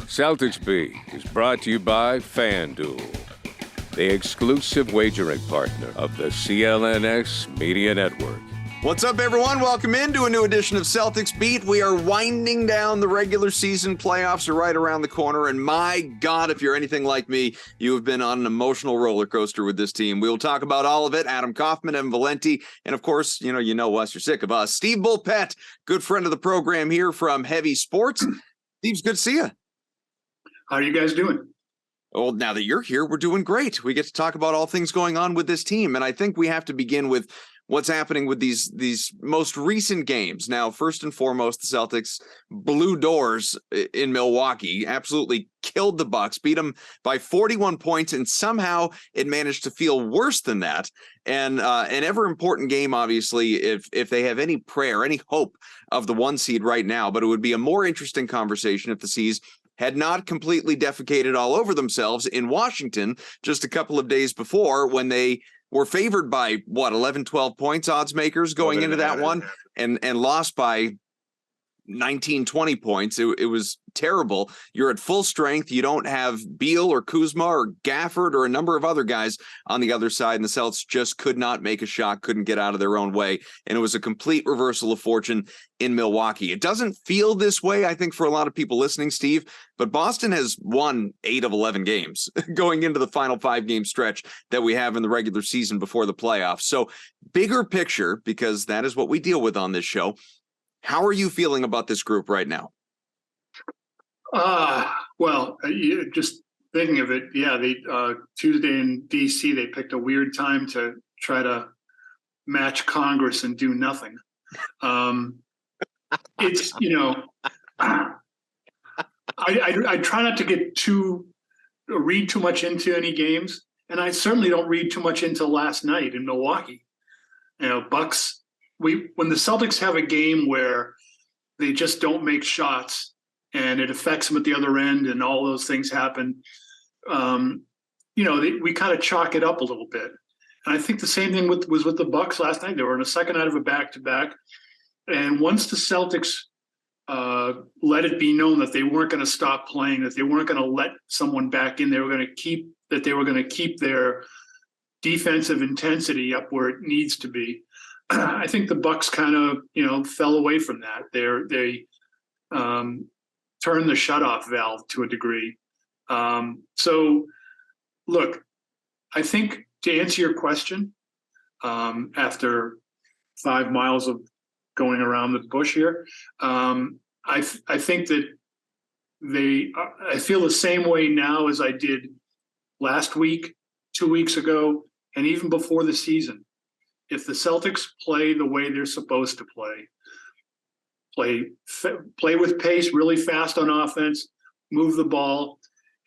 Celtics Beat is brought to you by FanDuel, the exclusive wagering partner of the CLNS Media Network. What's up, everyone? Welcome into a new edition of Celtics Beat. We are winding down the regular season. Playoffs are right around the corner. And my God, if you're anything like me, you have been on an emotional roller coaster with this team. We'll talk about all of it. Adam Kaufman, Evan Valenti, and of course, you know us, you're sick of us. Steve Bulpett, good friend of the program here from Heavy Sports. Steve's good to see you. How are you guys doing? Well, now that you're here, we're doing great. We get to talk about all things going on with this team. And I think we have to begin with what's happening with these most recent games. Now, first and foremost, the Celtics blew doors in Milwaukee, absolutely killed the Bucks, beat them by 41 points, and somehow it managed to feel worse than that. And an ever important game, obviously, if they have any prayer, any hope of the one seed right now. But it would be a more interesting conversation if the C's had not completely defecated all over themselves in Washington just a couple of days before, when they were favored by 11, 12 points, odds makers going into that one, and lost by 19, 20 points. It was terrible. You're at full strength. You don't have Beal or Kuzma or Gafford or a number of other guys on the other side, and the Celtics just could not make a shot, couldn't get out of their own way, and it was a complete reversal of fortune in Milwaukee. It doesn't feel this way, I think, for a lot of people listening, Steve, but Boston has won 8 of 11 games going into the final 5-game stretch that we have in the regular season before the playoffs. So bigger picture, because that is what we deal with on this show. How are you feeling about this group right now? Just thinking of it, they Tuesday in D.C., they picked a weird time to try to match Congress and do nothing. It's, I try not to read too much into any games, and I certainly don't read too much into last night in Milwaukee. Bucks. When the Celtics have a game where they just don't make shots and it affects them at the other end and all those things happen, we kind of chalk it up a little bit. And I think the same thing was with the Bucks last night. They were in a second night of a back-to-back. And once the Celtics let it be known that they weren't going to stop playing, that they weren't going to let someone back in, they were going to keep their defensive intensity up where it needs to be. I think the Bucks kind of, fell away from that. They turned the shutoff valve to a degree. So, look, I think to answer your question, after 5 miles of going around the bush here, I think that I feel the same way now as I did last week, 2 weeks ago, and even before the season. If the Celtics play the way they're supposed to play with pace, really fast on offense, move the ball,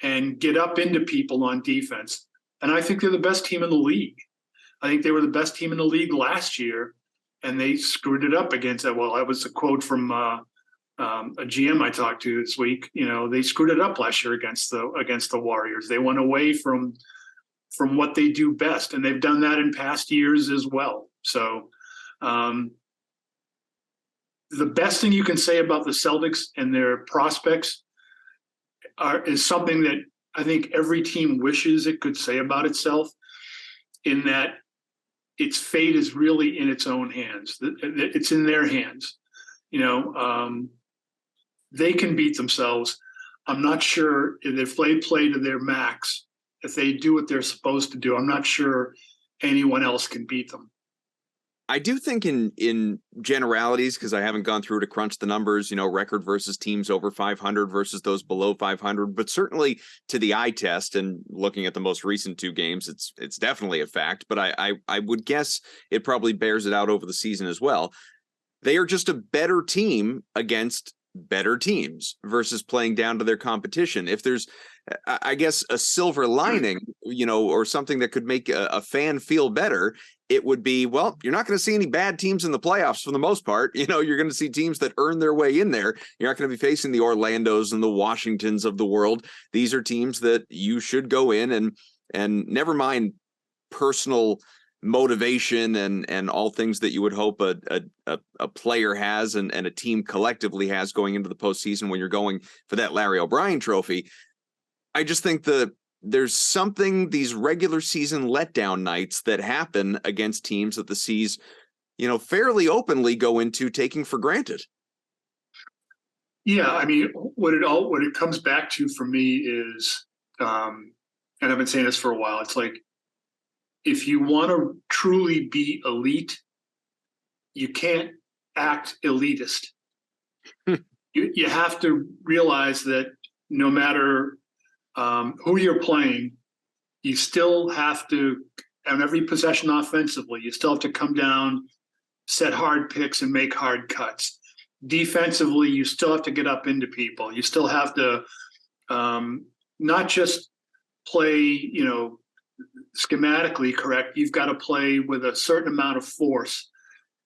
and get up into people on defense, and I think they're the best team in the league. I think they were the best team in the league last year, and they screwed it up against it. Well, that was a quote from a GM I talked to this week. They screwed it up last year against the Warriors. They went away from what they do best. And they've done that in past years as well. So the best thing you can say about the Celtics and their prospects is something that I think every team wishes it could say about itself, in that its fate is really in its own hands. It's in their hands. They can beat themselves. I'm not sure if they play to their max, if they do what they're supposed to do, I'm not sure anyone else can beat them. I do think in generalities, because I haven't gone through to crunch the numbers, record versus teams over 500 versus those below 500, but certainly to the eye test and looking at the most recent 2 games, it's definitely a fact. But I would guess it probably bears it out over the season as well. They are just a better team against better teams versus playing down to their competition. If there's, I guess, a silver lining, or something that could make a fan feel better, it would be, well, you're not going to see any bad teams in the playoffs for the most part. You're going to see teams that earn their way in there. You're not going to be facing the Orlandos and the Washingtons of the world. These are teams that you should go in and never mind personal motivation and all things that you would hope a player has and a team collectively has going into the postseason when you're going for that Larry O'Brien trophy. I just think there's something, these regular season letdown nights that happen against teams that the C's, fairly openly go into taking for granted. Yeah, I mean, what it comes back to for me is, and I've been saying this for a while, it's like, if you want to truly be elite, you can't act elitist. You have to realize that no matter who you're playing, you still have to, on every possession offensively, you still have to come down, set hard picks, and make hard cuts. Defensively, you still have to get up into people. You still have to not just play, schematically correct. You've got to play with a certain amount of force.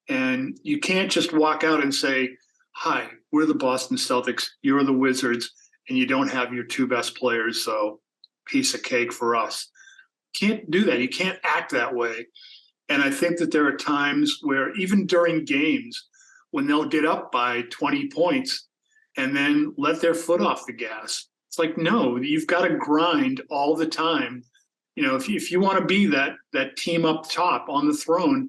And you can't just walk out and say, hi, we're the Boston Celtics, you're the Wizards, and you don't have your two best players, so piece of cake for us. Can't do that. You can't act that way. And I think that there are times where even during games, when they'll get up by 20 points and then let their foot off the gas. It's like, no, you've got to grind all the time. If you want to be that team up top on the throne,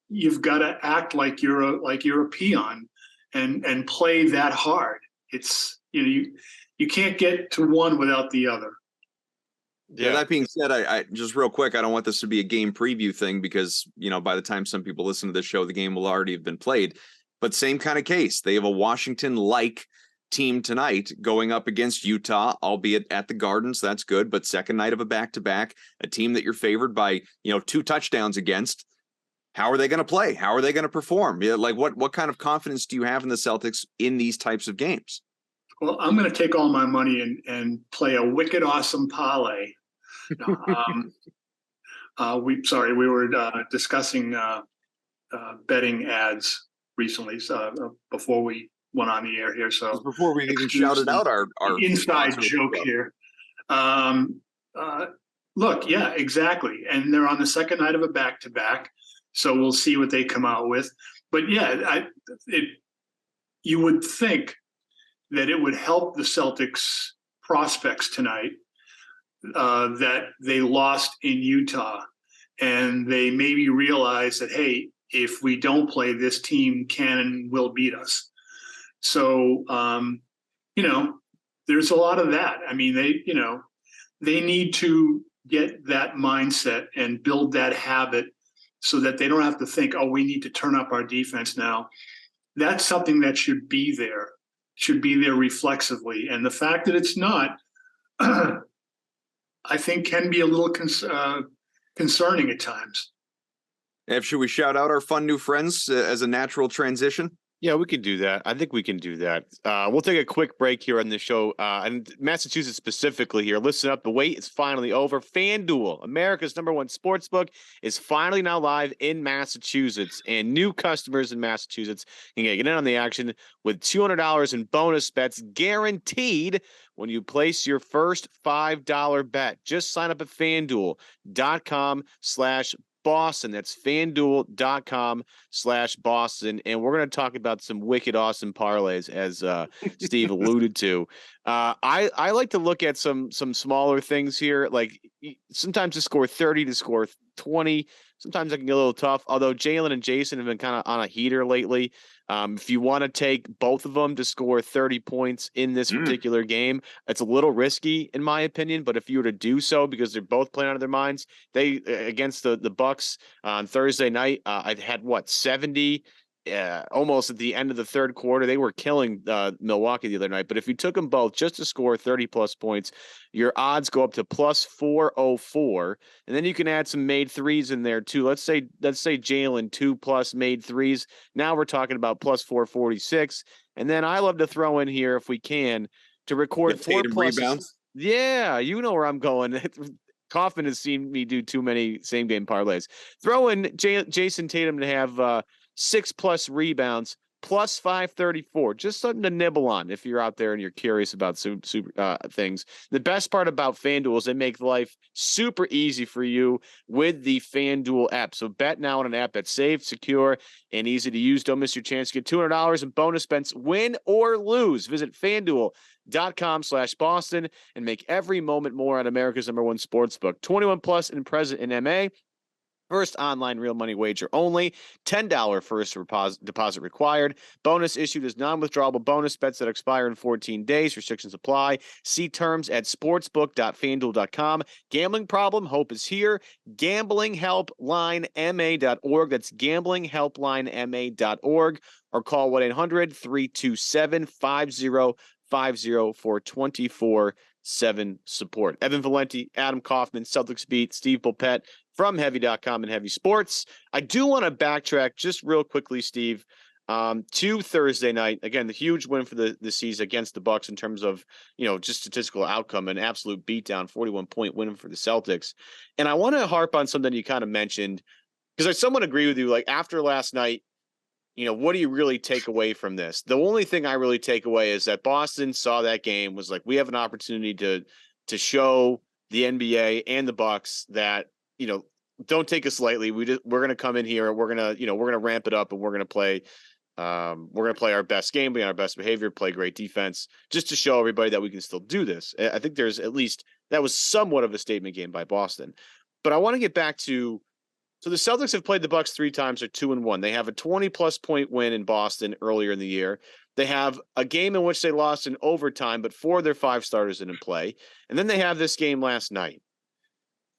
you've got to act like you're a peon and play that hard. It's, you can't get to one without the other. Yeah. That being said, I just real quick, I don't want this to be a game preview thing because, by the time some people listen to this show, the game will already have been played. But same kind of case. They have a Washington-like team tonight going up against Utah, albeit at the Garden, so that's good. But second night of a back-to-back, a team that you're favored by, 2 touchdowns against. How are they going to play? How are they going to perform? Like what kind of confidence do you have in the Celtics in these types of games? Well, I'm going to take all my money and play a wicked awesome parlay. We were discussing betting ads recently, so before we went on the air here. So before we even shouted out our inside joke here. Look, yeah, exactly. And they're on the second night of a back-to-back, so we'll see what they come out with. But yeah, you would think that it would help the Celtics prospects tonight that they lost in Utah, and they maybe realize that, hey, if we don't play, this team can and will beat us. So, there's a lot of that. I mean, they need to get that mindset and build that habit so that they don't have to think, oh, we need to turn up our defense now. That's something that should be there reflexively. And the fact that it's not, I think can be a little concerning at times. Should we shout out our fun new friends as a natural transition? Yeah, we can do that. I think we can do that. We'll take a quick break here on the show. And Massachusetts specifically here, listen up. The wait is finally over. FanDuel, America's #1 sportsbook, is finally now live in Massachusetts. And new customers in Massachusetts can get in on the action with $200 in bonus bets guaranteed when you place your first $5 bet. Just sign up at FanDuel.com/Boston. That's FanDuel.com/Boston. And we're going to talk about some wicked awesome parlays, as Steve alluded to. I like to look at some smaller things here. Like sometimes to score 30, to score 20. Sometimes I can get a little tough, although Jaylen and Jason have been kind of on a heater lately. If you want to take both of them to score 30 points in this particular game, it's a little risky in my opinion. But if you were to do so, because they're both playing out of their minds, they against the Bucks on Thursday night, I had 70. Almost at the end of the third quarter, they were killing Milwaukee the other night. But if you took them both just to score 30 plus points, your odds go up to plus 404, and then you can add some made threes in there too. Let's say Jaylen 2+ made threes. Now we're talking about plus 446, and then I love to throw in here if we can to record 4+ rebounds. Yeah, you know where I'm going. Kaufman has seen me do too many same game parlays. Throw in Jason Tatum to have 6+ rebounds plus 534. Just something to nibble on if you're out there and you're curious about super things. The best part about FanDuel is they make life super easy for you with the FanDuel app. So bet now on an app that's safe, secure, and easy to use. Don't miss your chance to get $200 in bonus bets, win or lose. Visit FanDuel.com/Boston and make every moment more at America's #1 sportsbook. 21 plus and present in MA. First online real money wager only. $10 first deposit required. Bonus issued as non-withdrawable bonus bets that expire in 14 days. Restrictions apply. See terms at sportsbook.fanduel.com. Gambling problem? Hope is here. GamblingHelpLineMA.org. That's GamblingHelpLineMA.org. Or call 1-800-327-5050 for 24/7 support. Evan Valenti, Adam Kaufman, Celtics beat, Steve Bulpett from Heavy.com and Heavy Sports. I do want to backtrack just real quickly, Steve, to Thursday night. Again, the huge win for the C's against the Bucks in terms of, just statistical outcome, an absolute beatdown, 41-point win for the Celtics. And I want to harp on something you kind of mentioned, because I somewhat agree with you. Like, after last night, what do you really take away from this? The only thing I really take away is that Boston saw that game, was like, we have an opportunity to show the NBA and the Bucks that, don't take us lightly. We're going to come in here. We're going to ramp it up, and we're going to play our best game, be on our best behavior, play great defense, just to show everybody that we can still do this. I think there's at least, that was somewhat of a statement game by Boston. But I want to get back to, so the Celtics have played the Bucks 3 times. They're 2-1. They have a 20+ point win in Boston earlier in the year. They have a game in which they lost in overtime, but 4 of their 5 starters didn't play. And then they have this game last night,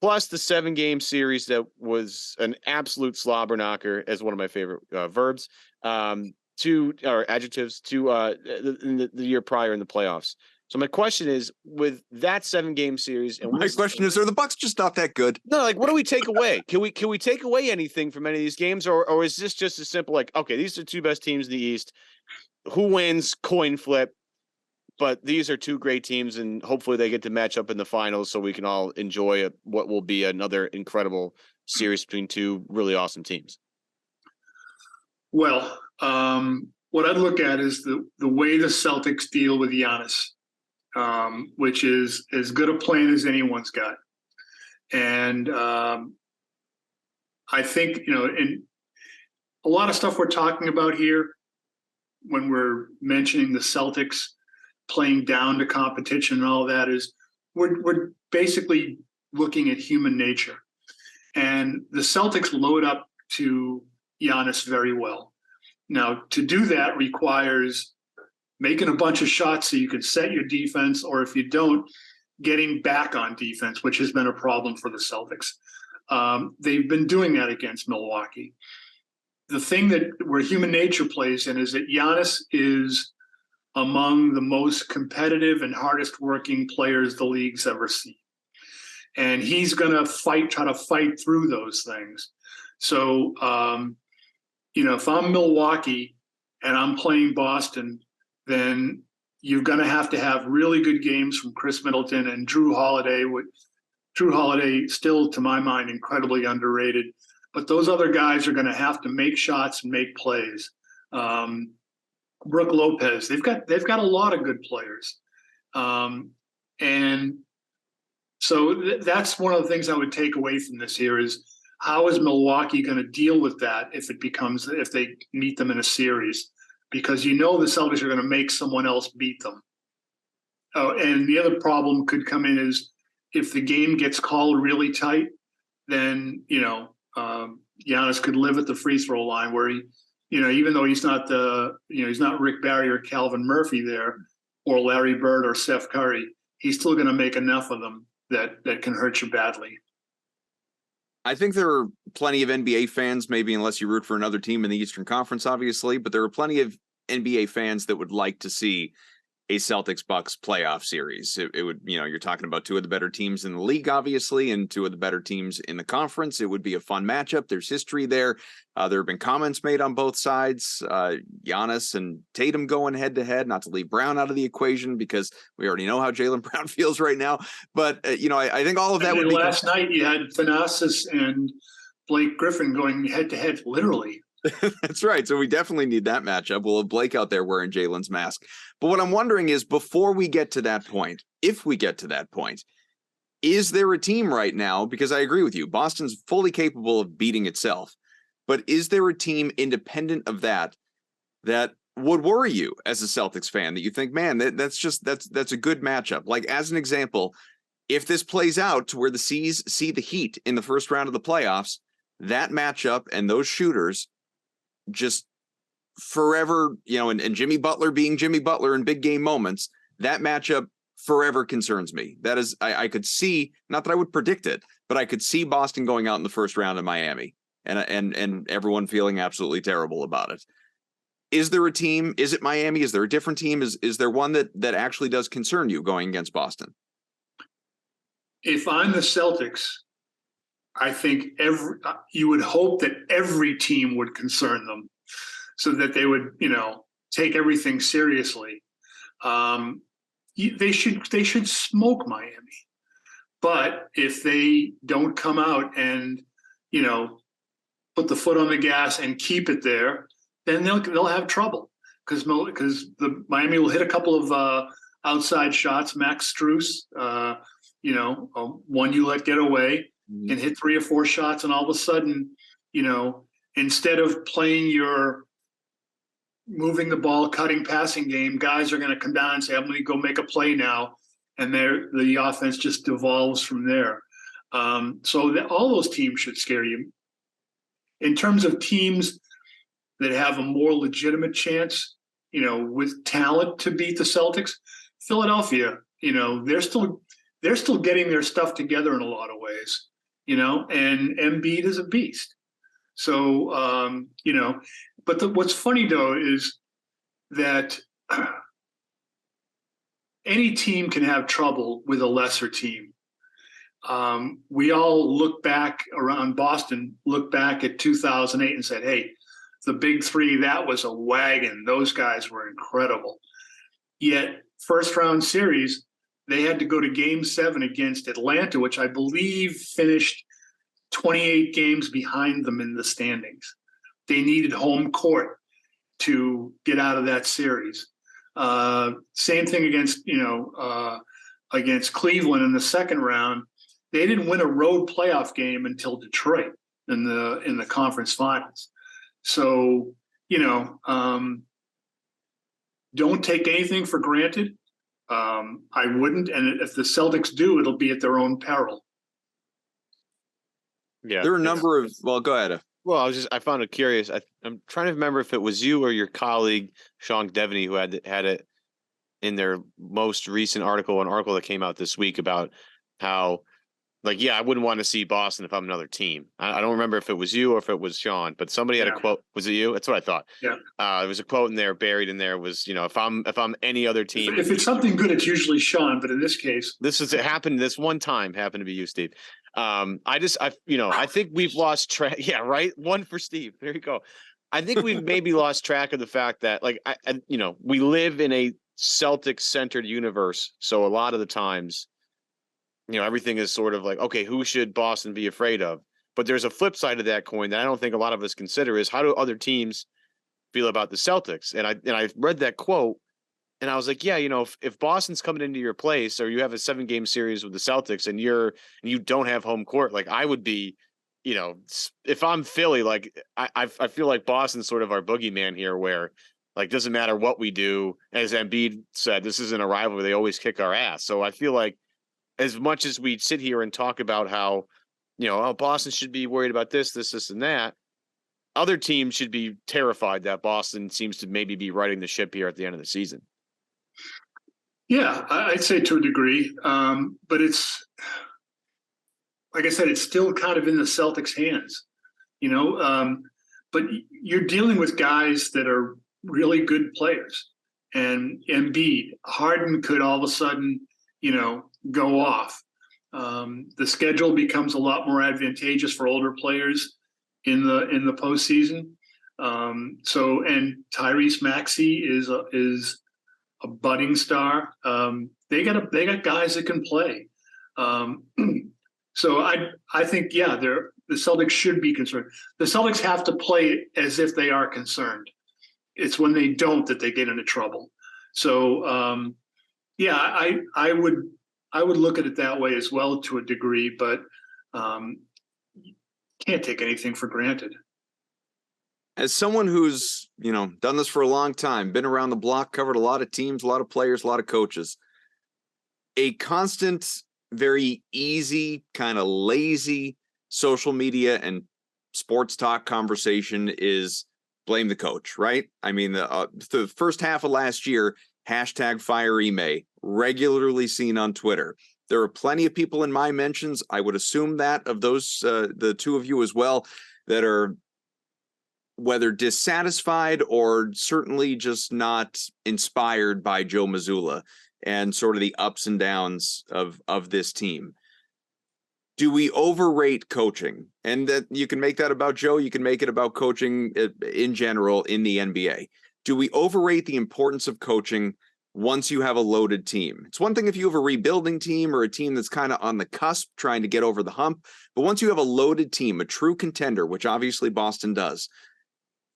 plus the 7-game series that was an absolute slobber knocker, as one of my favorite verbs, adjectives, the year prior in the playoffs. So my question is, with that 7-game series, and my question is, are the Bucks just not that good? No, like, what do we take away? Can we take away anything from any of these games, or is this just as simple, like, okay, these are 2 best teams in the East, who wins, coin flip, but these are 2 great teams, and hopefully they get to match up in the finals so we can all enjoy what will be another incredible series between 2 really awesome teams? Well, what I'd look at is the way the Celtics deal with Giannis, which is as good a plan as anyone's got. And I think, in a lot of stuff we're talking about here, when we're mentioning the Celtics playing down to competition and all that, is we're basically looking at human nature. And the Celtics load up to Giannis very well. Now, to do that requires making a bunch of shots so you can set your defense, or if you don't, getting back on defense, which has been a problem for the Celtics. They've been doing that against Milwaukee. The thing where human nature plays in is that Giannis is among the most competitive and hardest working players the league's ever seen. And he's going to try to fight through those things. So, if I'm Milwaukee and I'm playing Boston, then you're going to have really good games from Chris Middleton and Drew Holiday. Drew Holiday, still, to my mind, incredibly underrated. But those other guys are going to have to make shots and make plays. Brook Lopez, they've got a lot of good players. And so that's one of the things I would take away from this here is, how is Milwaukee going to deal with that if they meet them in a series? Because the Celtics are going to make someone else beat them. Oh, and the other problem could come in is if the game gets called really tight, then Giannis could live at the free throw line where he, even though he's not he's not Rick Barry or Calvin Murphy there, or Larry Bird or Steph Curry, he's still going to make enough of them that can hurt you badly. I think there are plenty of NBA fans, maybe unless you root for another team in the Eastern Conference, obviously, but there are plenty of NBA fans that would like to see a Celtics-Bucks playoff series. It would, you're talking about 2 of the better teams in the league, obviously, and 2 of the better teams in the conference. It would be a fun matchup. There's history there. There have been comments made on both sides. Giannis and Tatum going head-to-head, not to leave Brown out of the equation because we already know how Jaylen Brown feels right now. But, I think all of that would be... Last night you had Thanasis and Blake Griffin going head-to-head, literally. That's right. So we definitely need that matchup. We'll have Blake out there wearing Jaylen's mask. But what I'm wondering is, before we get to that point, if we get to that point, is there a team right now? Because I agree with you, Boston's fully capable of beating itself. But is there a team independent of that would worry you as a Celtics fan, that you think, man, that's a good matchup? Like, as an example, if this plays out to where the C's see the Heat in the first round of the playoffs, that matchup and those shooters just forever, and Jimmy Butler being Jimmy Butler in big game moments, that matchup forever concerns me. That is, I could see, not that I would predict it, but I could see Boston going out in the first round in Miami and everyone feeling absolutely terrible about it. Is there a team? Is it Miami? Is there a different team? Is there one that actually does concern you going against Boston? If I'm the Celtics, I think you would hope that every team would concern them, so that they would, take everything seriously. They should smoke Miami, but if they don't come out and put the foot on the gas and keep it there, then they'll have trouble, because the Miami will hit a couple of outside shots. Max Strus, one you let get away, and hit 3 or 4 shots, and all of a sudden, instead of playing your moving the ball, cutting, passing game, guys are going to come down and say, I'm going to go make a play now, and the offense just devolves from there. So all those teams should scare you. In terms of teams that have a more legitimate chance, with talent to beat the Celtics, Philadelphia, they're still getting their stuff together in a lot of ways, and Embiid is a beast. So, but what's funny though is that any team can have trouble with a lesser team. We all look back at 2008 and said, hey, the big three, that was a wagon. Those guys were incredible. Yet first round series, they had to go to game 7 against Atlanta, which I believe finished 28 games behind them in the standings. They needed home court to get out of that series. Same thing against Cleveland in the second round. They didn't win a road playoff game until Detroit in the conference finals. So, don't take anything for granted. I wouldn't, and if the Celtics do, it'll be at their own peril. Yeah, there are a number of. Well, go ahead. Well, I found it curious. I'm trying to remember if it was you or your colleague Sean Devaney who had it in their most recent article, an article that came out this week about how, I wouldn't want to see Boston if I'm another team. I don't remember if it was you or if it was Sean, but somebody had a quote. Was it you? That's what I thought. Yeah. There was a quote in there, buried in there was, if I'm any other team. If it's something good, it's usually Sean, but in this case, it happened this one time, happened to be you, Steve. I think we've lost track. Yeah, right. One for Steve. There you go. I think we've maybe lost track of the fact that, we live in a Celtics-centered universe, so a lot of the times, everything is sort of like, okay, who should Boston be afraid of? But there's a flip side of that coin that I don't think a lot of us consider, is how do other teams feel about the Celtics? And I read that quote, and I was like, yeah, if Boston's coming into your place, or you have a 7-game series with the Celtics and you don't have home court, I would be, if I'm Philly, I feel like Boston's sort of our boogeyman here, where doesn't matter what we do. As Embiid said, this isn't a rivalry. They always kick our ass. So I feel like, as much as we sit here and talk about how, Boston should be worried about this, and that, other teams should be terrified that Boston seems to maybe be riding the ship here at the end of the season. Yeah, I'd say to a degree. But it's, like I said, it's still kind of in the Celtics' hands, but you're dealing with guys that are really good players. And Embiid, Harden could all of a sudden, go off. The schedule becomes a lot more advantageous for older players in the postseason. And Tyrese Maxey is a budding star. They got guys that can play. So I think, yeah, the Celtics should be concerned. The Celtics have to play as if they are concerned. It's when they don't that they get into trouble. So I would look at it that way as well to a degree, but can't take anything for granted. As someone who's, done this for a long time, been around the block, covered a lot of teams, a lot of players, a lot of coaches, a constant, very easy, kind of lazy social media and sports talk conversation is blame the coach, right? I mean, the first half of last year, #FireEme, regularly seen on Twitter. There are plenty of people in my mentions, I would assume that of those, the two of you as well, that are whether dissatisfied or certainly just not inspired by Joe Mazzulla and sort of the ups and downs of this team. Do we overrate coaching? And that you can make that about Joe, you can make it about coaching in general in the NBA. Do we overrate the importance of coaching once you have a loaded team? It's one thing if you have a rebuilding team or a team that's kind of on the cusp trying to get over the hump, but once you have a loaded team, a true contender, which obviously Boston does,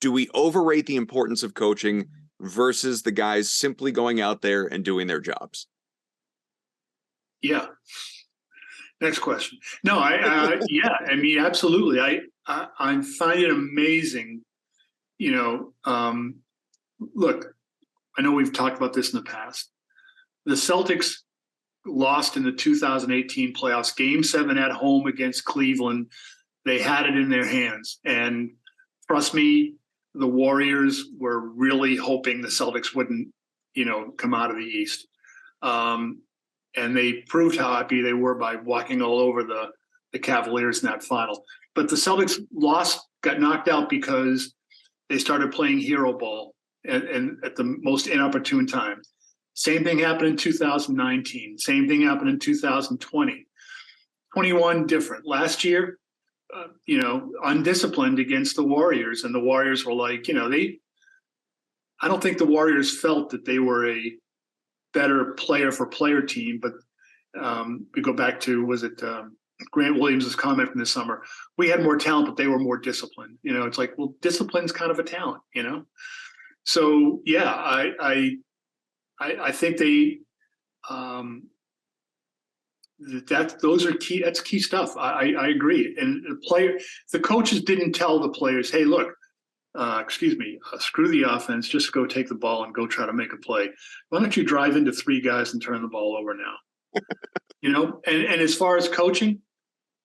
do we overrate the importance of coaching versus the guys simply going out there and doing their jobs? Yeah. Next question. No, yeah, I mean, absolutely. I find it amazing. Look, I know we've talked about this in the past. The Celtics lost in the 2018 playoffs, Game 7 at home against Cleveland. They had it in their hands. And trust me, the Warriors were really hoping the Celtics wouldn't, come out of the East. And they proved how happy they were by walking all over the Cavaliers in that final. But the Celtics got knocked out because they started playing hero ball and at the most inopportune time. Same thing happened in 2019. Same thing happened in 2020. 21 different. Last year, undisciplined against the Warriors, and the Warriors were like, I don't think the Warriors felt that they were a better player for player team, but we go back to, was it Grant Williams' comment from this summer? We had more talent, but they were more disciplined. It's like, well, discipline's kind of a talent, So yeah, I think they those are key. That's key stuff. I agree. And the coaches didn't tell the players, hey, look, screw the offense, just go take the ball and go try to make a play. Why don't you drive into 3 guys and turn the ball over now? And as far as coaching,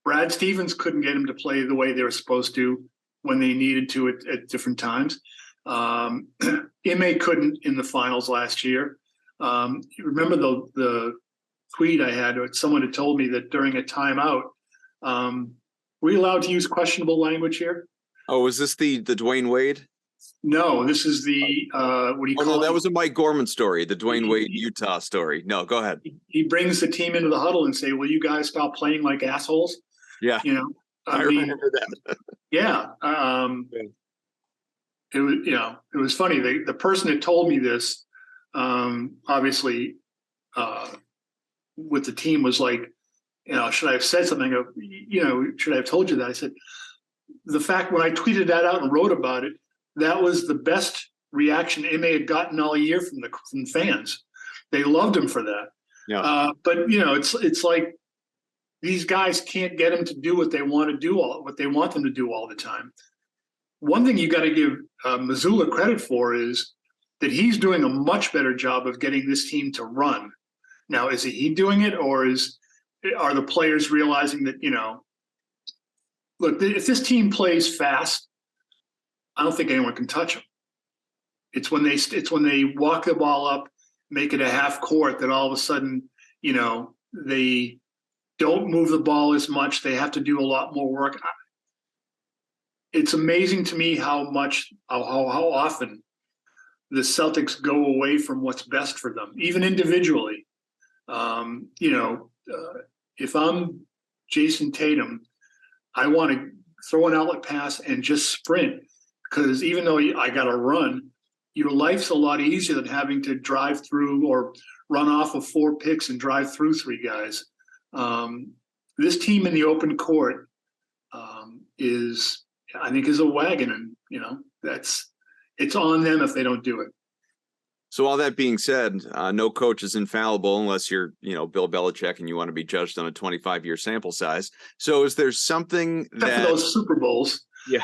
Brad Stevens couldn't get him to play the way they were supposed to when they needed to at different times. Ime couldn't in the finals last year. Remember the tweet I had, someone had told me that during a timeout, were you allowed to use questionable language here? Oh, is this the Dwayne Wade? No, this is the what do you call it? That was a Mike Gorman story, the Dwayne Wade Utah story. No, go ahead. He brings the team into the huddle and say, "Will you guys stop playing like assholes?" Yeah, I remember that. Yeah, it was it was funny. The person that told me this, obviously, with the team was like, should I have said something? Should I have told you that? I said, the fact when I tweeted that out and wrote about it, that was the best reaction Ime had gotten all year from fans. They loved him for that. Yeah. But it's like these guys can't get him to do what they want to do, what they want them to do all the time. One thing you got to give Mazzulla credit for is that he's doing a much better job of getting this team to run. Now, is he doing it, or are the players realizing that, look, if this team plays fast, I don't think anyone can touch them. It's when they walk the ball up, make it a half court, that all of a sudden, they don't move the ball as much. They have to do a lot more work. It's amazing to me how often the Celtics go away from what's best for them, even individually. If I'm Jason Tatum, I want to throw an outlet pass and just sprint, because even though I got to run, your life's a lot easier than having to drive through or run off of 4 picks and drive through 3 guys. This team in the open court, is a wagon, and it's on them if they don't do it. So all that being said, no coach is infallible unless you're, Bill Belichick and you want to be judged on a 25-year sample size. So is there something Except for those Super Bowls? Yeah.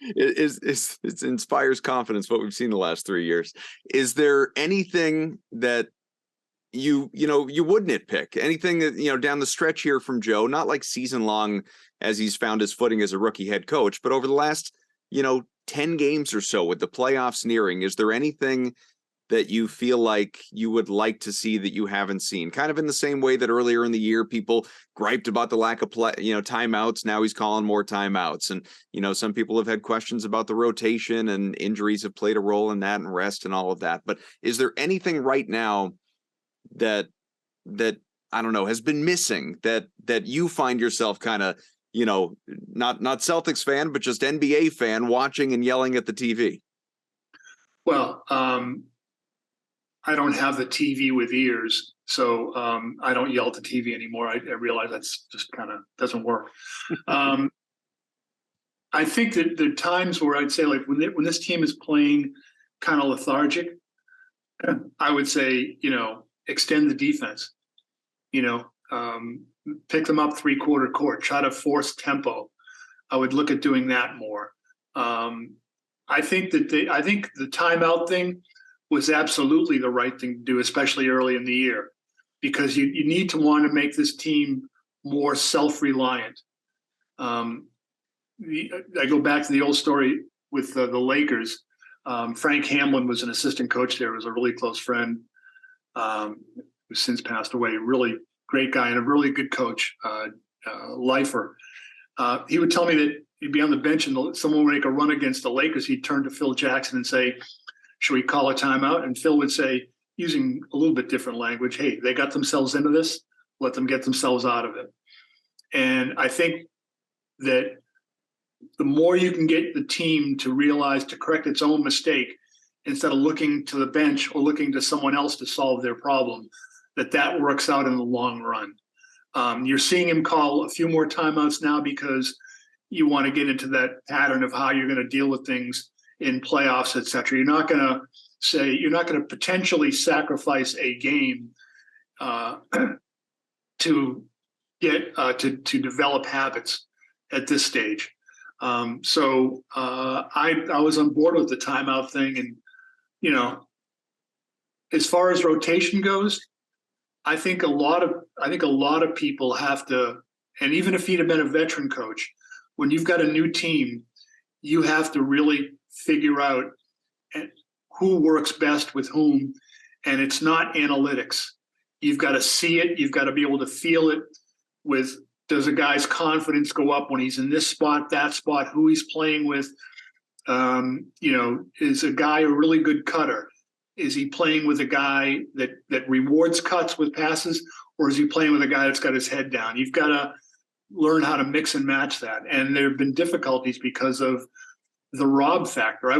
It inspires confidence what we've seen the last 3 years. Is there anything that you would nitpick? Anything that, down the stretch here from Joe, not like season long as he's found his footing as a rookie head coach, but over the last, 10 games or so with the playoffs nearing, is there anything that you feel like you would like to see that you haven't seen? Kind of in the same way that earlier in the year, people griped about the lack of timeouts. Now he's calling more timeouts. And, some people have had questions about the rotation, and injuries have played a role in that, and rest and all of that. But is there anything right now that I don't know, has been missing that you find yourself kind of, not Celtics fan, but just NBA fan watching and yelling at the TV? Well, I don't have the TV with ears, so I don't yell at the TV anymore. I realize that's just kind of doesn't work. I think that there are times where I'd say, like, when this team is playing kind of lethargic, I would say, extend the defense. Pick them up 3/4 court, try to force tempo. I would look at doing that more. I think the timeout thing was absolutely the right thing to do, especially early in the year, because you need to want to make this team more self-reliant. I go back to the old story with the Lakers. Frank Hamlin was an assistant coach there, was a really close friend, who's since passed away. Really great guy and a really good coach, lifer. He would tell me that he'd be on the bench and someone would make a run against the Lakers. He'd turn to Phil Jackson and say, "Should we call a timeout?" And Phil would say, using a little bit different language, "Hey, they got themselves into this. Let them get themselves out of it." And I think that the more you can get the team to realize to correct its own mistake instead of looking to the bench or looking to someone else to solve their problem, that works out in the long run. You're seeing him call a few more timeouts now because you want to get into that pattern of how you're going to deal with things in playoffs, et cetera. You're not going to potentially sacrifice a game to get to develop habits at this stage. So I was on board with the timeout thing, and as far as rotation goes, I think a lot of people have to, and even if he'd have been a veteran coach, when you've got a new team, you have to really figure out who works best with whom, and it's not analytics. You've got to see it. You've got to be able to feel it. Does a guy's confidence go up when he's in this spot, that spot, who he's playing with? Is a guy a really good cutter? Is he playing with a guy that rewards cuts with passes, or is he playing with a guy that's got his head down? You've got to learn how to mix and match that. And there have been difficulties because of the Rob factor.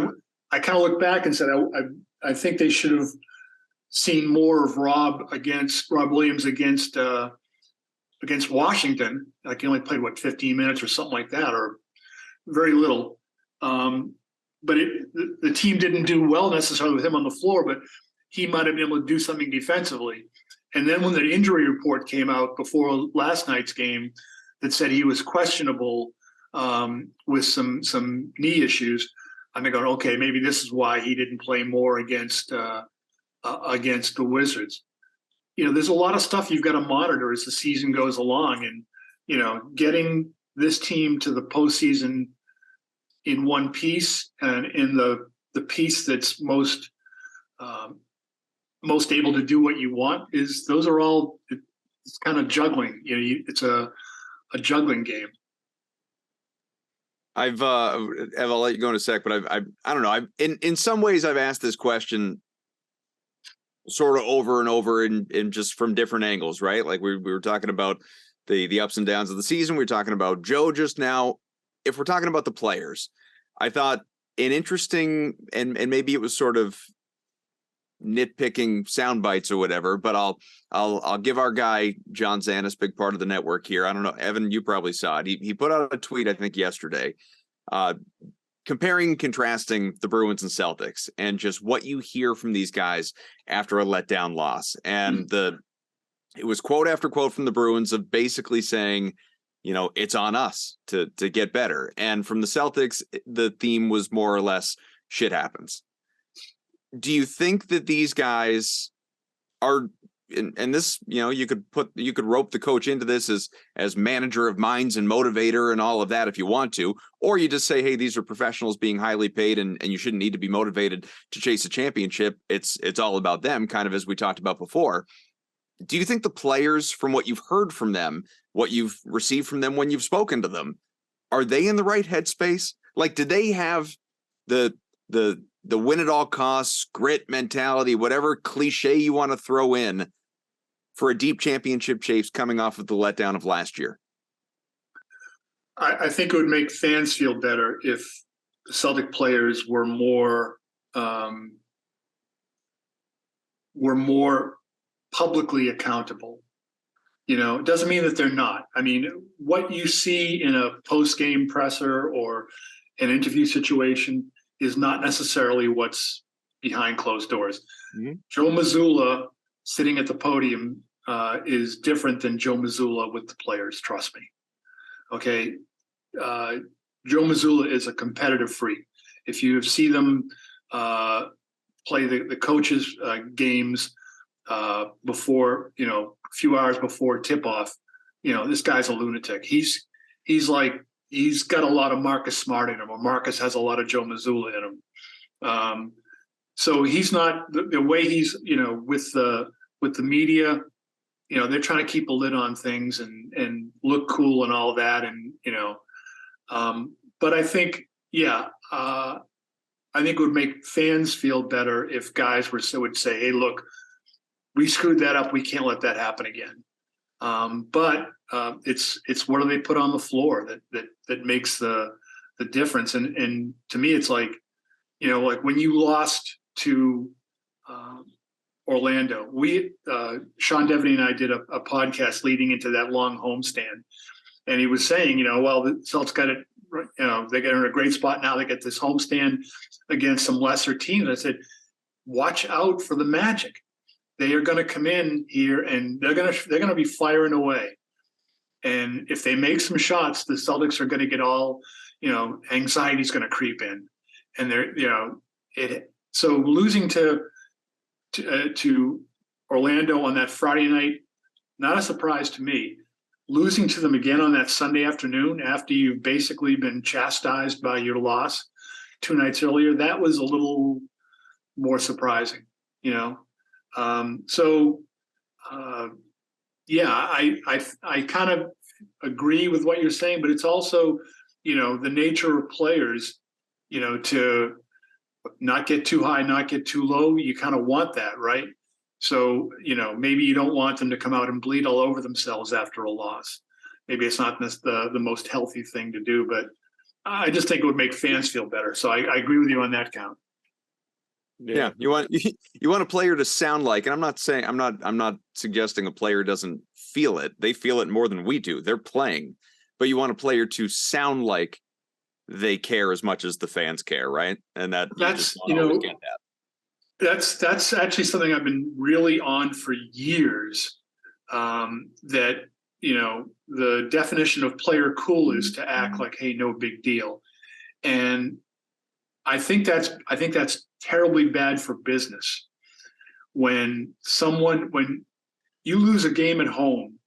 I kind of look back and said, I think they should have seen more of Rob Williams against Washington. Like he only played 15 minutes or something like that, or very little. But the team didn't do well necessarily with him on the floor, but he might have been able to do something defensively. And then when the injury report came out before last night's game that said he was questionable with some knee issues, I'm going, okay, maybe this is why he didn't play more against the Wizards. There's a lot of stuff you've got to monitor as the season goes along, and getting this team to the postseason in one piece, and in the piece that's most able to do what you want, it's kind of juggling. It's a juggling game. I'll let you go in a sec, but I don't know. In some ways I've asked this question sort of over and over in just from different angles, right? Like we were talking about the ups and downs of the season. We were talking about Joe just now. If we're talking about the players, I thought an interesting, and maybe it was sort of nitpicking sound bites or whatever, but I'll give our guy John Zanis, big part of the network here. I don't know, Evan, you probably saw it. He put out a tweet, I think yesterday, comparing and contrasting the Bruins and Celtics and just what you hear from these guys after a letdown loss. And it was quote after quote from the Bruins of basically saying, it's on us to get better. And from the Celtics, the theme was more or less shit happens. Do you think that these guys are, and this, you could rope the coach into this as manager of minds and motivator and all of that if you want to, or you just say, hey, these are professionals being highly paid and you shouldn't need to be motivated to chase a championship. It's all about them, kind of as we talked about before. Do you think the players, from what you've heard from them, what you've received from them when you've spoken to them, are they in the right headspace? Like, do they have the win at all costs, grit mentality, whatever cliche you want to throw in for a deep championship chase coming off of the letdown of last year? I think it would make fans feel better if the Celtic players were more publicly accountable. It doesn't mean that they're not. I mean, what you see in a post-game presser or an interview situation is not necessarily what's behind closed doors. Mm-hmm. Joe Mazzulla sitting at the podium is different than Joe Mazzulla with the players. Trust me. Okay. Joe Mazzulla is a competitive freak. If you see them play the coaches' games before, a few hours before tip-off, this guy's a lunatic. He's got a lot of Marcus Smart in him, or Marcus has a lot of Joe Mazzulla in him. So he's not the way he's, with the media, they're trying to keep a lid on things and look cool and all that. And, but I think, I think it would make fans feel better if guys would say, hey, look, we screwed that up. We can't let that happen again. But it's what do they put on the floor that makes the difference. And to me, it's like, like when you lost to Orlando, Sean Devaney and I did a podcast leading into that long homestand. And he was saying, well, the Celtics got it, they get in a great spot now. They get this homestand against some lesser teams. I said, watch out for the Magic. They are going to come in here and they're going to be firing away. And if they make some shots, the Celtics are going to get all, anxiety's going to creep in. And they're, so losing to Orlando on that Friday night, not a surprise to me. Losing to them again on that Sunday afternoon after you've basically been chastised by your loss 2 nights earlier, that was a little more surprising, I kind of agree with what you're saying, but it's also, the nature of players, to not get too high, not get too low. You kind of want that, right? So, maybe you don't want them to come out and bleed all over themselves after a loss. Maybe it's not the most healthy thing to do, but I just think it would make fans feel better. So I agree with you on that count. Yeah, you want a player to sound like, and I'm not suggesting a player doesn't feel it. They feel it more than we do. They're playing, but you want a player to sound like they care as much as the fans care, right? And that's get that. That's actually something I've been really on for years. That the definition of player cool is to act like, hey, no big deal, and I think that's terribly bad for business. When you lose a game at home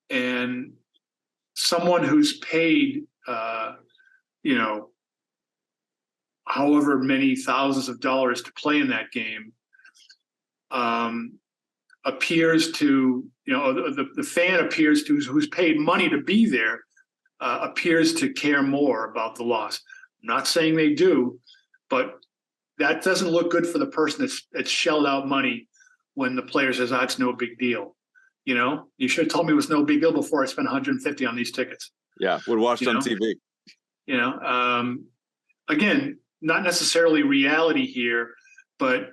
and someone who's paid, however many thousands of dollars to play in that game, appears to, the fan appears to, who's paid money to be there, appears to care more about the loss. I'm not saying they do, but that doesn't look good for the person that's shelled out money when the player says, it's no big deal. You should have told me it was no big deal before I spent $150 on these tickets. Yeah, would watch it on TV. Again, not necessarily reality here, but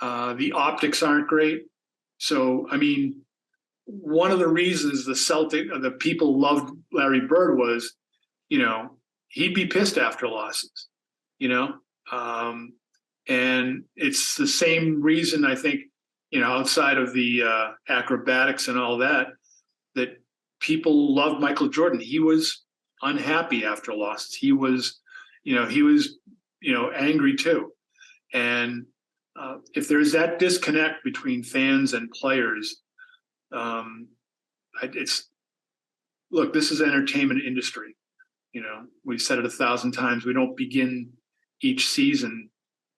The optics aren't great. So, I mean, one of the reasons the people loved Larry Bird was, he'd be pissed after losses, and it's the same reason I think, outside of the acrobatics and all that people loved Michael Jordan. He was unhappy after losses. He was angry too. And if there's that disconnect between fans and players, this is entertainment industry. We've said it 1,000 times. We don't begin each season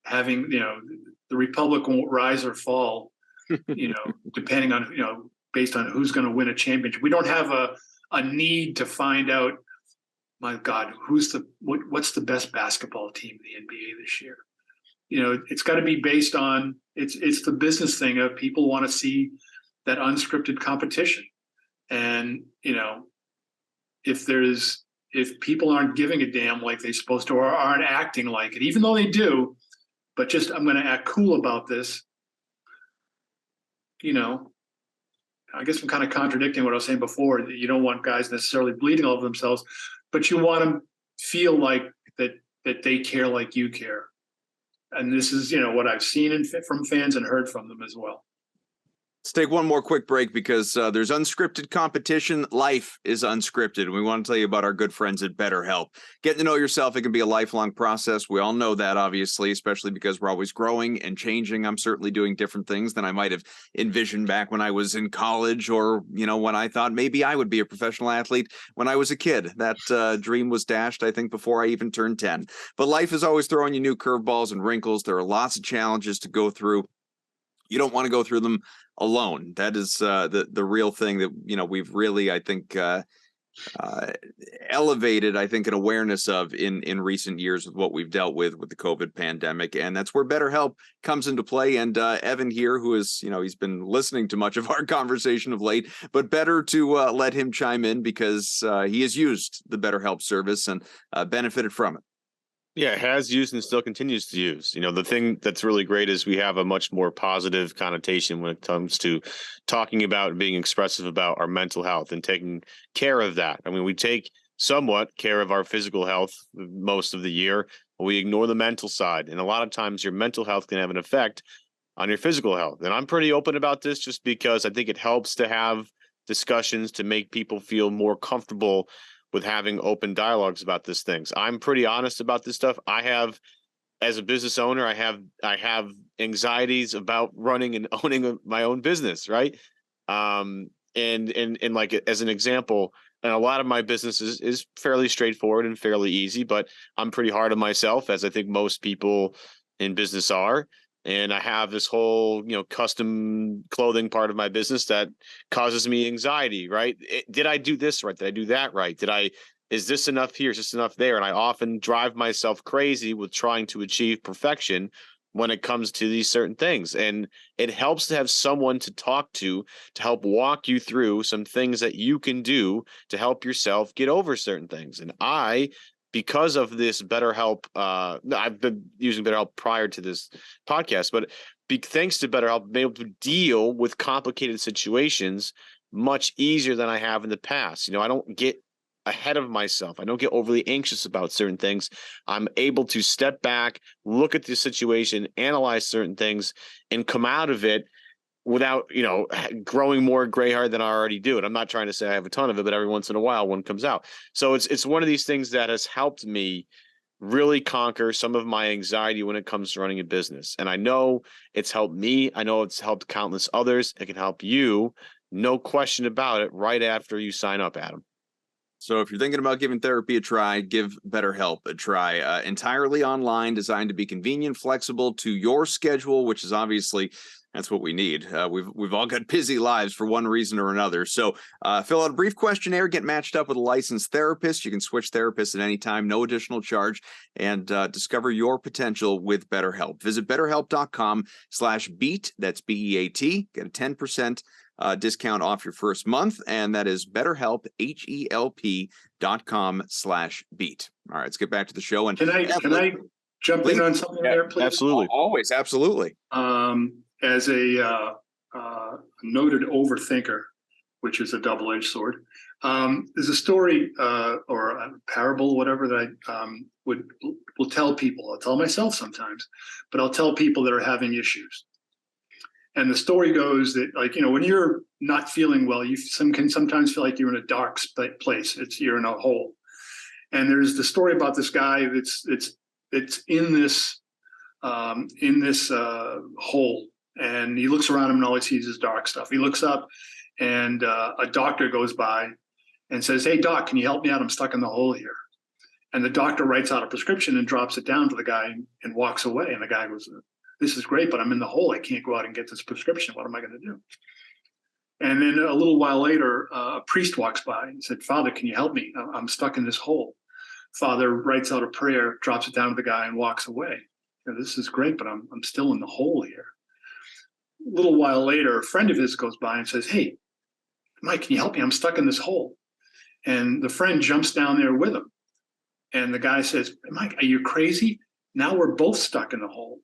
having, the Republic won't rise or fall, depending on, based on who's going to win a championship. We don't have a need to find out, my God, what's the best basketball team in the NBA this year? It's got to be based on, it's the business thing of people want to see that unscripted competition. And, if people aren't giving a damn like they're supposed to, or aren't acting like it, even though they do, but just, I'm going to act cool about this, I guess I'm kind of contradicting what I was saying before, that you don't want guys necessarily bleeding all over themselves, but you want them to feel like that they care like you care. And this is, what I've seen from fans and heard from them as well. Let's take one more quick break because there's unscripted competition. Life is unscripted. We want to tell you about our good friends at BetterHelp. Getting to know yourself, it can be a lifelong process. We all know that, obviously, especially because we're always growing and changing. I'm certainly doing different things than I might have envisioned back when I was in college, or, when I thought maybe I would be a professional athlete when I was a kid. That dream was dashed, I think, before I even turned 10. But life is always throwing you new curveballs and wrinkles. There are lots of challenges to go through. You don't want to go through them alone. That is the real thing that we've really, I think, elevated, I think, an awareness of in recent years with what we've dealt with the COVID pandemic. And that's where BetterHelp comes into play. And Evan here, who is, he's been listening to much of our conversation of late, but better to let him chime in because he has used the BetterHelp service and benefited from it. Yeah, has used and still continues to use. The thing that's really great is we have a much more positive connotation when it comes to talking about and being expressive about our mental health and taking care of that. I mean, we take somewhat care of our physical health most of the year, but we ignore the mental side. And a lot of times your mental health can have an effect on your physical health. And I'm pretty open about this just because I think it helps to have discussions to make people feel more comfortable with having open dialogues about these things. I'm pretty honest about this stuff. I have, as a business owner, I have anxieties about running and owning my own business, right? And like, as an example, and a lot of my business is fairly straightforward and fairly easy, but I'm pretty hard on myself, as I think most people in business are. And I have this whole, custom clothing part of my business that causes me anxiety, right? Did I do this right? Did I do that right? Is this enough here? Is this enough there? And I often drive myself crazy with trying to achieve perfection when it comes to these certain things. And it helps to have someone to talk to help walk you through some things that you can do to help yourself get over certain things. And because of this BetterHelp, I've been using BetterHelp prior to this podcast, but thanks to BetterHelp, I've been able to deal with complicated situations much easier than I have in the past. I don't get ahead of myself. I don't get overly anxious about certain things. I'm able to step back, look at the situation, analyze certain things, and come out of it without, growing more gray hair than I already do. And I'm not trying to say I have a ton of it, but every once in a while one comes out. So it's one of these things that has helped me really conquer some of my anxiety when it comes to running a business. And I know it's helped me. I know it's helped countless others. It can help you. No question about it, right after you sign up, Adam. So if you're thinking about giving therapy a try, give BetterHelp a try. Entirely online, designed to be convenient, flexible to your schedule, which is obviously, that's what we need. We've all got busy lives for one reason or another. So fill out a brief questionnaire, get matched up with a licensed therapist. You can switch therapists at any time, no additional charge, and discover your potential with BetterHelp. Visit BetterHelp.com/beat. That's BEAT. Get a 10% discount off your first month, and that is BetterHelp, HELP.com/beat. All right, let's get back to the show. And can I jump in on something there, please? Absolutely. Always, absolutely. As a noted overthinker, which is a double-edged sword, there's a story or a parable, whatever, that I will tell people. I'll tell myself sometimes, but I'll tell people that are having issues. And the story goes that, like, when you're not feeling well, you can sometimes feel like you're in a dark place. You're in a hole. And there's the story about this guy that's in this hole, and he looks around him and all he sees is dark stuff. He looks up, and a doctor goes by and says, "Hey, doc, can you help me out? I'm stuck in the hole here." And the doctor writes out a prescription and drops it down to the guy and walks away. And the guy goes, "This is great, but I'm in the hole. I can't go out and get this prescription. What am I going to do?" And then a little while later, a priest walks by and said, "Father, can you help me? I'm stuck in this hole." Father writes out a prayer, drops it down to the guy, and walks away. "This is great, but I'm still in the hole here." A little while later, a friend of his goes by and says, "Hey, Mike, can you help me? I'm stuck in this hole." And the friend jumps down there with him. And the guy says, "Mike, are you crazy? Now we're both stuck in the hole."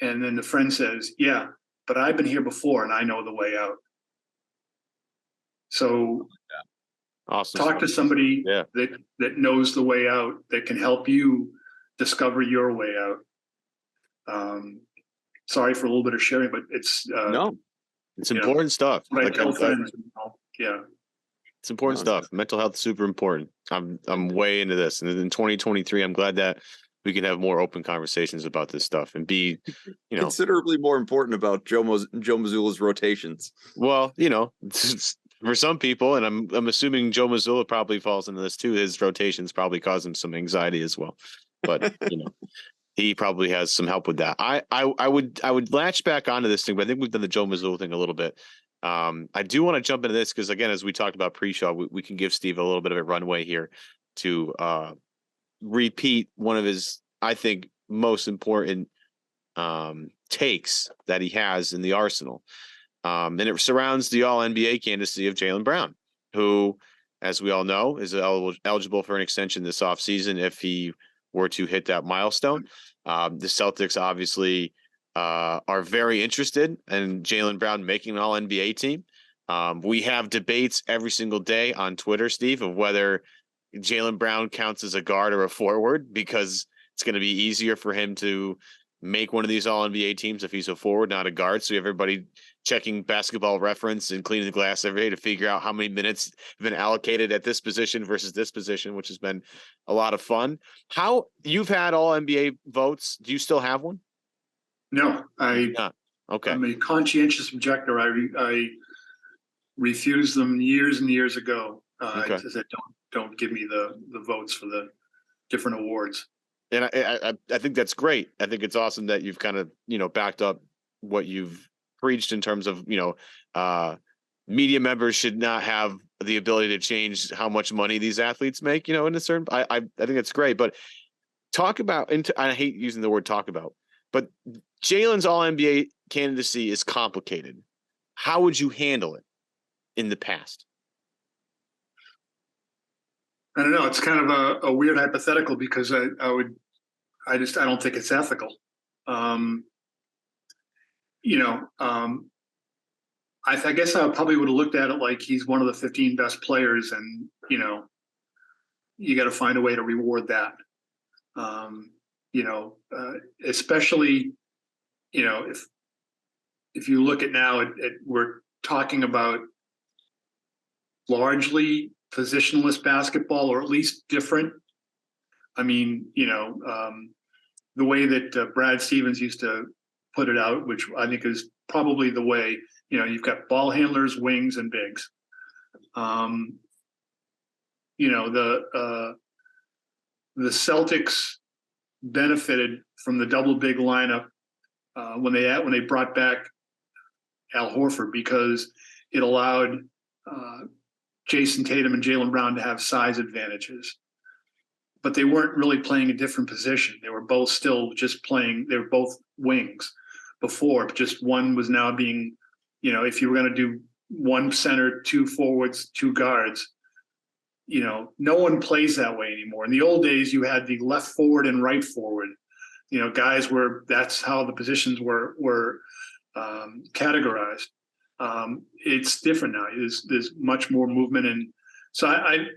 And then the friend says, "Yeah, but I've been here before and I know the way out." So Awesome. talk to somebody that knows the way out, that can help you discover your way out. Sorry for a little bit of sharing, but it's no, it's important stuff. I tell friends, yeah. It's important stuff. Mental health is super important. I'm way into this, and in 2023, I'm glad that we can have more open conversations about this stuff and be, considerably more important about Joe Mazzulla's rotations. Well, for some people, and I'm assuming Joe Mazzulla probably falls into this too. His rotations probably cause him some anxiety as well, but he probably has some help with that. I would latch back onto this thing, but I think we've done the Joe Mazzulla thing a little bit. I do want to jump into this because, again, as we talked about pre-show, we can give Steve a little bit of a runway here to repeat one of his, I think, most important takes that he has in the arsenal. And it surrounds the All-NBA candidacy of Jaylen Brown, who, as we all know, is eligible for an extension this offseason if he were to hit that milestone. The Celtics obviously are very interested in Jaylen Brown making an All-NBA team. We have debates every single day on Twitter, Steve, of whether Jaylen Brown counts as a guard or a forward, because it's going to be easier for him to make one of these All-NBA teams if he's a forward, not a guard. So everybody checking Basketball Reference and cleaning the glass every day to figure out how many minutes have been allocated at this position versus this position, which has been a lot of fun. How you've had All-NBA votes? Do you still have one? No, Okay. I'm a conscientious objector. I refused them years and years ago. I said, don't give me the votes for the different awards. And I think that's great. I think it's awesome that you've kind of, backed up what you've preached in terms of, media members should not have the ability to change how much money these athletes make, in a certain, I think that's great. But talk about, I hate using the word talk about, but Jaylen's All-NBA candidacy is complicated. How would you handle it in the past? I don't know. It's kind of a weird hypothetical because I don't think it's ethical. I guess I probably would have looked at it like he's one of the 15 best players, and you got to find a way to reward that. Especially, if you look at now, we're talking about largely positionless basketball, or at least different. I mean, the way that Brad Stevens used to put it out, which I think is probably the way, you've got ball handlers, wings, and bigs. The Celtics benefited from the double big lineup when they brought back Al Horford, because it allowed Jason Tatum and Jaylen Brown to have size advantages. But they weren't really playing a different position. They were both still just playing, they were both wings before, just one was now being, if you were going to do one center, two forwards, two guards, no one plays that way anymore. In the old days, you had the left forward and right forward. guys were, that's how the positions were categorized. It's different now. There's much more movement, and so I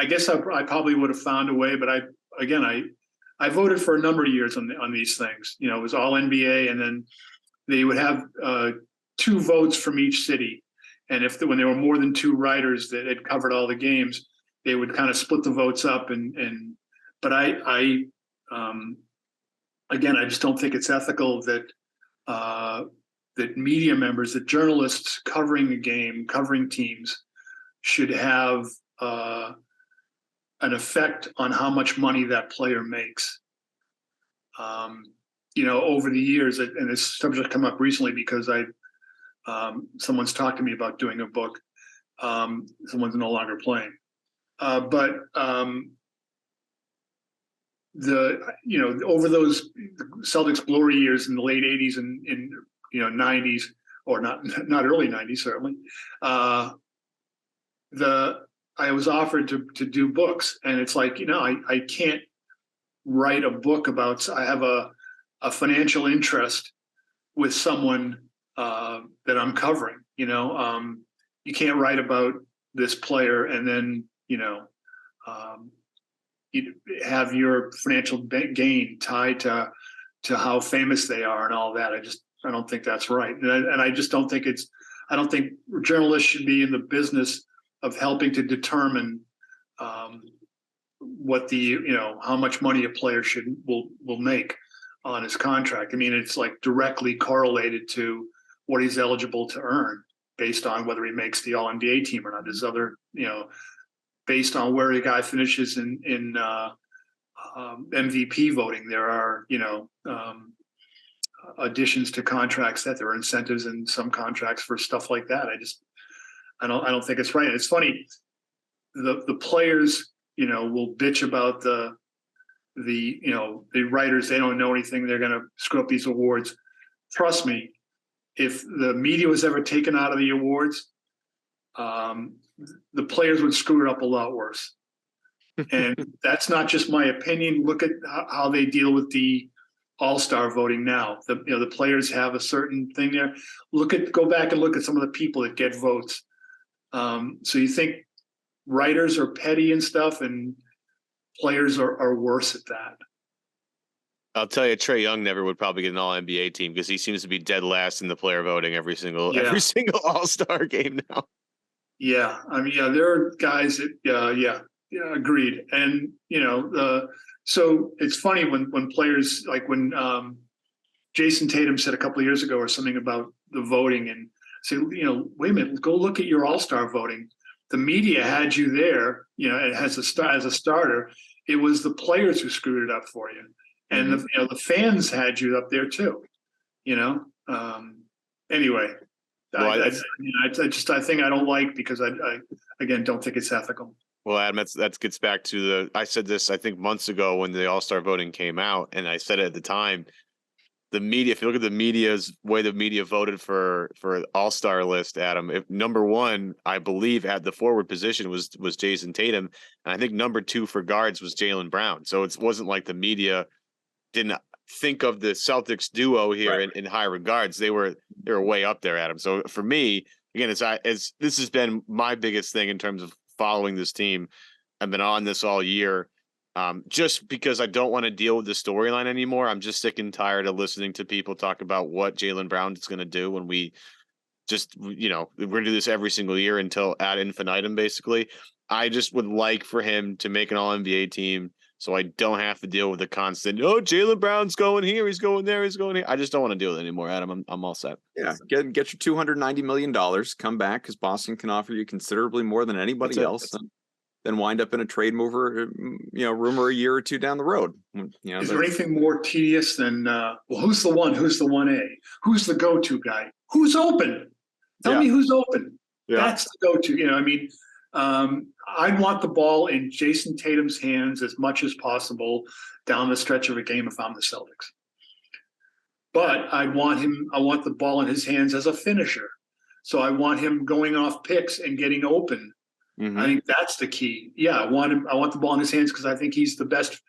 guess I probably would have found a way, but I voted for a number of years on these things. It was all NBA, and then they would have 2 votes from each city, and when there were more than 2 writers that had covered all the games, they would kind of split the votes up. But I just don't think it's ethical that that media members, that journalists covering a game, covering teams, should have an effect on how much money that player makes. Over the years, and this subject come up recently because someone's talked to me about doing a book. Someone's no longer playing, but over those Celtics glory years in the late '80s and 90s, or not early '90s certainly. I was offered to do books, and it's like, I can't write a book about. I have a financial interest with someone that I'm covering. You can't write about this player and then you have your financial gain tied to how famous they are and all that. I don't think that's right, and I just don't think I don't think journalists should be in the business of helping to determine what how much money a player will make on his contract. I mean, it's like directly correlated to what he's eligible to earn based on whether he makes the All-NBA team or not. There's other, based on where a guy finishes in MVP voting, there are, additions to contracts that there are incentives in some contracts for stuff like that. I don't think it's right. And it's funny, the players, will bitch about the writers. They don't know anything. They're going to screw up these awards. Trust me, if the media was ever taken out of the awards, the players would screw it up a lot worse. And that's not just my opinion. Look at how they deal with the all-star voting now. The players have a certain thing there. Go back and look at some of the people that get votes. So you think writers are petty and stuff, and players are worse at that. I'll tell you, Trae Young never would probably get an All-NBA team because he seems to be dead last in the player voting every single All-Star game now. Yeah, I mean, there are guys that, agreed. And so it's funny when players, like when Jason Tatum said a couple of years ago or something about the voting, and say, wait a minute, go look at your all-star voting. The media had you there, as a starter. It was the players who screwed it up for you, and the fans had you up there too. Anyway, well, I think I don't like, because I again don't think it's ethical. Well, Adam, that gets back to I said this, I think, months ago when the all-star voting came out, and I said it at the time. The media, if you look at the media's way the media voted for all-star list, Adam, if number 1, I believe, at the forward position was Jason Tatum, and I think number 2 for guards was Jaylen Brown. So it wasn't like the media didn't think of the Celtics duo here in high regards. They were way up there, Adam. So for me, again, this has been my biggest thing in terms of following this team. I've been on this all year. Just because I don't want to deal with the storyline anymore. I'm just sick and tired of listening to people talk about what Jaylen Brown is going to do when we just, we're going to do this every single year until ad infinitum, basically. I just would like for him to make an All-NBA team so I don't have to deal with the constant, Jaylen Brown's going here, he's going there, he's going here. I just don't want to deal with it anymore, Adam. I'm all set. Yeah, get your $290 million, come back, because Boston can offer you considerably more than anybody else. Then wind up in a trade mover, rumor a year or two down the road. Is there anything more tedious than, who's the one? Who's the 1A? Who's the go-to guy? Who's open? Tell me who's open. Yeah. That's the go-to. I'd want the ball in Jason Tatum's hands as much as possible down the stretch of a game if I'm the Celtics. But I want the ball in his hands as a finisher. So I want him going off picks and getting open. Mm-hmm. I think that's the key. Yeah, I want the ball in his hands because I think he's the best.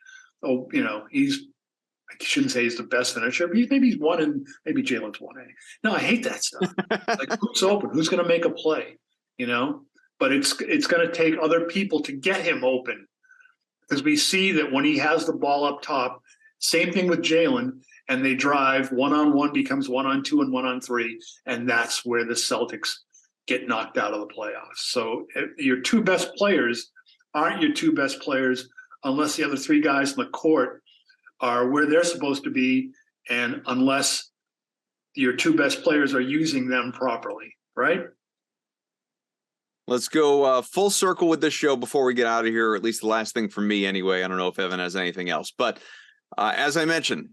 He's I shouldn't say he's the best finisher, but maybe he's 1A, maybe Jalen's 1A. No, I hate that stuff. Like, who's open? Who's going to make a play? But it's going to take other people to get him open, because we see that when he has the ball up top, same thing with Jaylen, and they drive, 1-on-1 becomes 1-on-2 and 1-on-3, and that's where the Celtics get knocked out of the playoffs. So your two best players aren't your two best players unless the other three guys in the court are where they're supposed to be, and unless your two best players are using them properly, right? Let's go full circle with this show before we get out of here, or at least the last thing from me anyway. I don't know if Evan has anything else. But as I mentioned,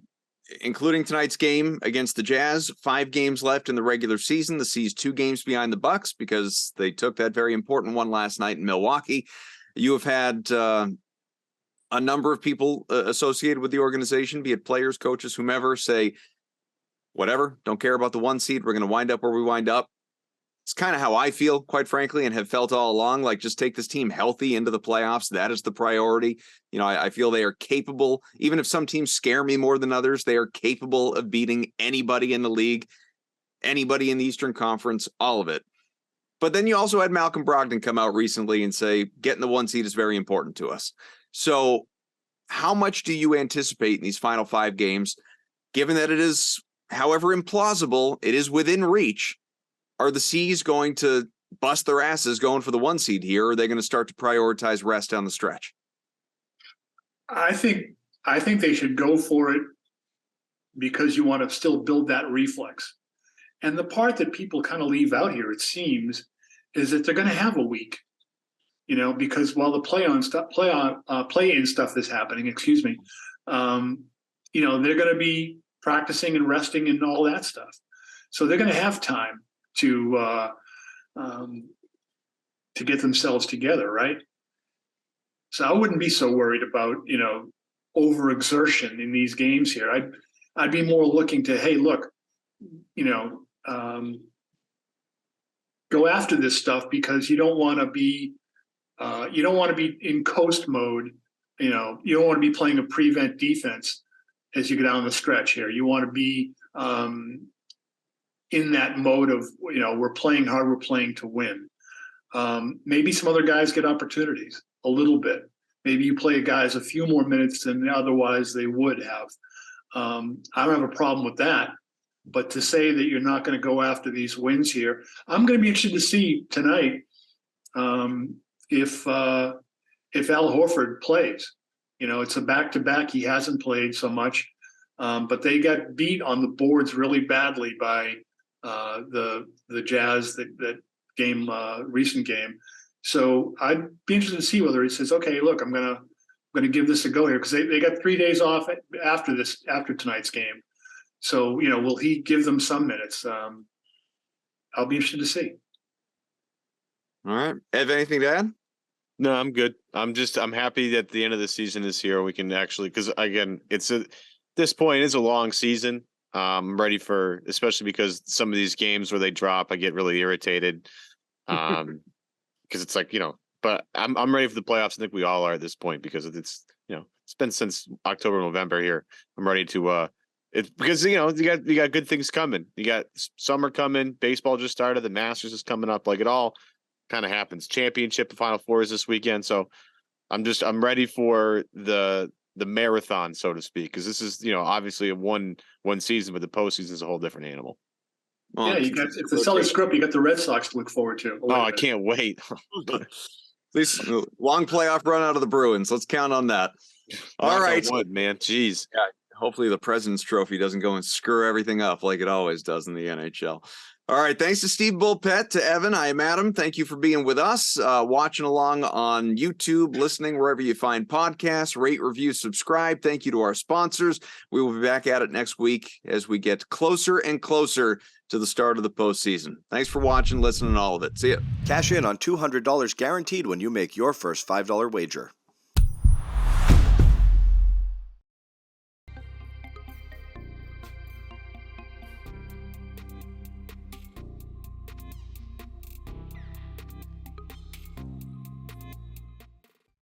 including tonight's game against the Jazz, 5 games left in the regular season. The C's 2 games behind the Bucks because they took that very important one last night in Milwaukee. You have had a number of people associated with the organization, be it players, coaches, whomever, say, whatever, don't care about the 1 seed. We're going to wind up where we wind up. It's kind of how I feel, quite frankly, and have felt all along. Like, just take this team healthy into the playoffs. That is the priority. I feel they are capable, even if some teams scare me more than others, they are capable of beating anybody in the league, anybody in the Eastern Conference, all of it. But then you also had Malcolm Brogdon come out recently and say, getting the 1 seed is very important to us. So how much do you anticipate in these final 5 games, given that it is, however implausible, it is within reach? Are the C's going to bust their asses going for the 1 seed here? Or are they going to start to prioritize rest down the stretch? I think they should go for it because you want to still build that reflex. And the part that people kind of leave out here, it seems, is that they're going to have a week, because while the play-in stuff is happening, they're going to be practicing and resting and all that stuff. So they're going to have time to get themselves together, right? So I wouldn't be so worried about overexertion in these games here. I'd be more looking to, hey, look, go after this stuff, because you don't want to be in coast mode. You don't want to be playing a prevent defense as you go down the stretch here. You want to be in that mode of, we're playing hard, we're playing to win. Maybe some other guys get opportunities a little bit. Maybe you play guys a few more minutes than otherwise they would have. I don't have a problem with that. But to say that you're not going to go after these wins here, I'm going to be interested to see tonight if Al Horford plays. It's a back-to-back. He hasn't played so much, but they got beat on the boards really badly by the Jazz that game, recent game. So I'd be interested to see whether he says, okay, look, I'm gonna give this a go here, because they got 3 days off after tonight's game. So will he give them some minutes? I'll be interested to see. All right, Ev, anything to add? No, I'm good. I'm happy that the end of the season is here. We can actually, because again, this point is a long season. I'm ready for, especially because some of these games where they drop, I get really irritated. Because it's like, but I'm ready for the playoffs. I think we all are at this point, because it's been since October, November here. I'm ready to it's because you got good things coming. You got summer coming, baseball just started, the Masters is coming up, like it all kind of happens. Championship, the Final Four is this weekend. So I'm ready for the marathon, so to speak, because this is, obviously a one season, but the postseason is a whole different animal. Well, if the Celtics script, you got the Red Sox to look forward to. I can't wait. At least long playoff run out of the Bruins. Let's count on that. All right, man. Jeez. Yeah, hopefully the President's Trophy doesn't go and screw everything up like it always does in the NHL. All right, thanks to Steve Bulpett, to Evan. I am Adam. Thank you for being with us, watching along on YouTube, listening wherever you find podcasts, rate, review, subscribe. Thank you to our sponsors. We will be back at it next week as we get closer and closer to the start of the postseason. Thanks for watching, listening, all of it. See ya. Cash in on $200 guaranteed when you make your first $5 wager.